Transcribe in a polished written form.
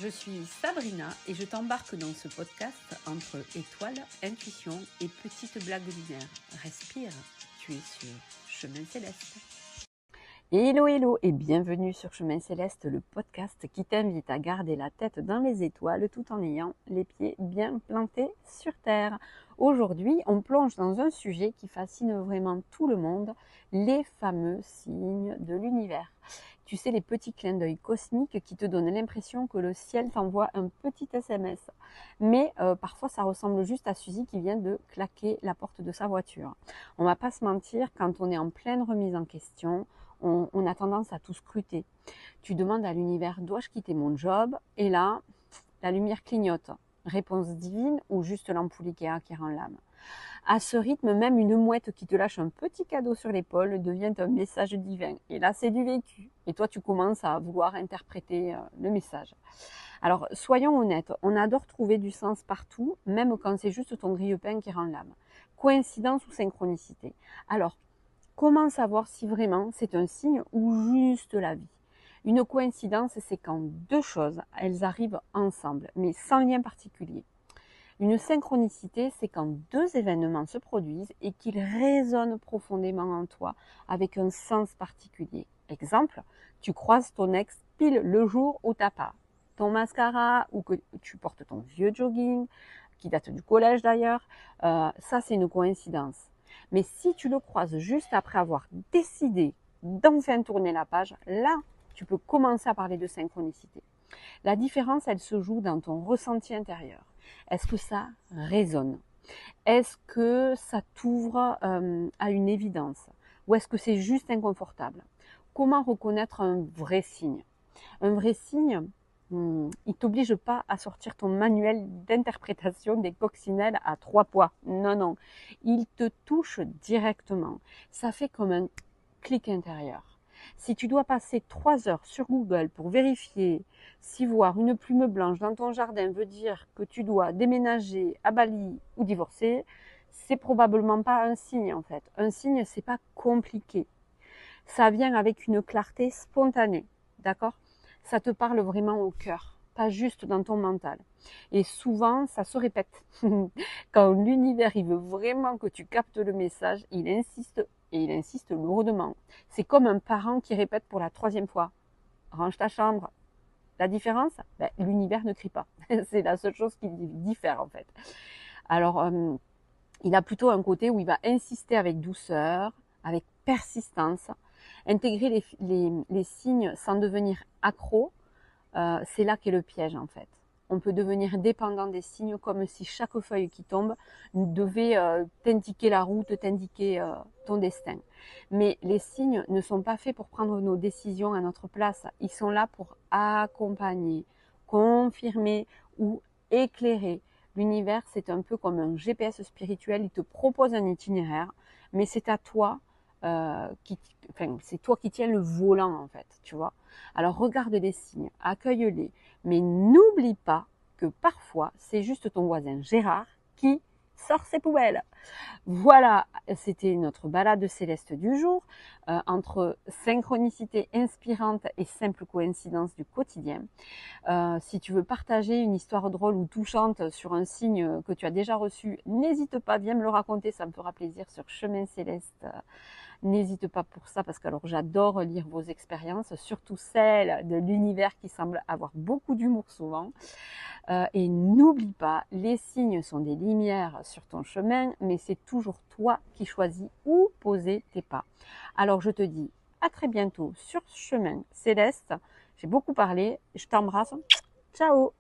Je suis Sabrina et je t'embarque dans ce podcast entre étoiles, intuition et petites blagues lunaires. Respire, tu es sur Chemin Céleste. Hello hello et bienvenue sur Chemin Céleste, le podcast qui t'invite à garder la tête dans les étoiles tout en ayant les pieds bien plantés sur terre. Aujourd'hui, on plonge dans un sujet qui fascine vraiment tout le monde, les fameux signes de l'univers. Tu sais, les petits clins d'œil cosmiques qui te donnent l'impression que le ciel t'envoie un petit SMS. Mais parfois, ça ressemble juste à Suzy qui vient de claquer la porte de sa voiture. On va pas se mentir, quand on est en pleine remise en question, on a tendance à tout scruter. Tu demandes à l'univers, dois-je quitter mon job? Et là, la lumière clignote. Réponse divine ou juste l'ampoule Ikea qui rend l'âme. À ce rythme, même une mouette qui te lâche un petit cadeau sur l'épaule devient un message divin. Et là, c'est du vécu. Et toi, tu commences à vouloir interpréter le message. Alors, soyons honnêtes, on adore trouver du sens partout, même quand c'est juste ton grille-pain qui rend l'âme. Coïncidence ou synchronicité? Alors, comment savoir si vraiment c'est un signe ou juste la vie? Une coïncidence, c'est quand deux choses, elles arrivent ensemble, mais sans lien particulier. Une synchronicité, c'est quand deux événements se produisent et qu'ils résonnent profondément en toi avec un sens particulier. Exemple, tu croises ton ex pile le jour où t'as pas ton mascara ou que tu portes ton vieux jogging, qui date du collège d'ailleurs, ça c'est une coïncidence. Mais si tu le croises juste après avoir décidé d'enfin tourner la page, là, tu peux commencer à parler de synchronicité. La différence, elle se joue dans ton ressenti intérieur. Est-ce que ça résonne? Est-ce que ça t'ouvre à une évidence? Ou est-ce que c'est juste inconfortable? Comment reconnaître un vrai signe? Un vrai signe, il t'oblige pas à sortir ton manuel d'interprétation des coccinelles à 3 poids. Non, non. Il te touche directement. Ça fait comme un clic intérieur. Si tu dois passer 3 heures sur Google pour vérifier si voir une plume blanche dans ton jardin veut dire que tu dois déménager à Bali ou divorcer, c'est probablement pas un signe en fait. Un signe, c'est pas compliqué. Ça vient avec une clarté spontanée, d'accord? Ça te parle vraiment au cœur, pas juste dans ton mental. Et souvent, ça se répète. Quand l'univers, il veut vraiment que tu captes le message, il insiste, et il insiste lourdement. C'est comme un parent qui répète pour la 3e fois. Range ta chambre. La différence? L'univers ne crie pas. C'est la seule chose qui diffère en fait. Alors, il a plutôt un côté où il va insister avec douceur, avec persistance, intégrer les signes sans devenir accro, c'est là qu'est le piège en fait. On peut devenir dépendant des signes comme si chaque feuille qui tombe devait t'indiquer la route, t'indiquer ton destin. Mais les signes ne sont pas faits pour prendre nos décisions à notre place. Ils sont là pour accompagner, confirmer ou éclairer. L'univers, c'est un peu comme un GPS spirituel. Il te propose un itinéraire, mais c'est à toi c'est toi qui tiens le volant en fait, tu vois. Alors regarde les signes, accueille-les, mais n'oublie pas que parfois c'est juste ton voisin Gérard qui sort ses poubelles. Voilà, c'était notre balade céleste du jour, entre synchronicité inspirante et simple coïncidence du quotidien. Si tu veux partager une histoire drôle ou touchante sur un signe que tu as déjà reçu, n'hésite pas, viens me le raconter, ça me fera plaisir sur Chemin Céleste. N'hésite pas pour ça parce que alors j'adore lire vos expériences, surtout celles de l'univers qui semble avoir beaucoup d'humour souvent. Et n'oublie pas, les signes sont des lumières sur ton chemin, mais c'est toujours toi qui choisis où poser tes pas. Alors je te dis à très bientôt sur Chemin Céleste. J'ai beaucoup parlé, je t'embrasse. Ciao!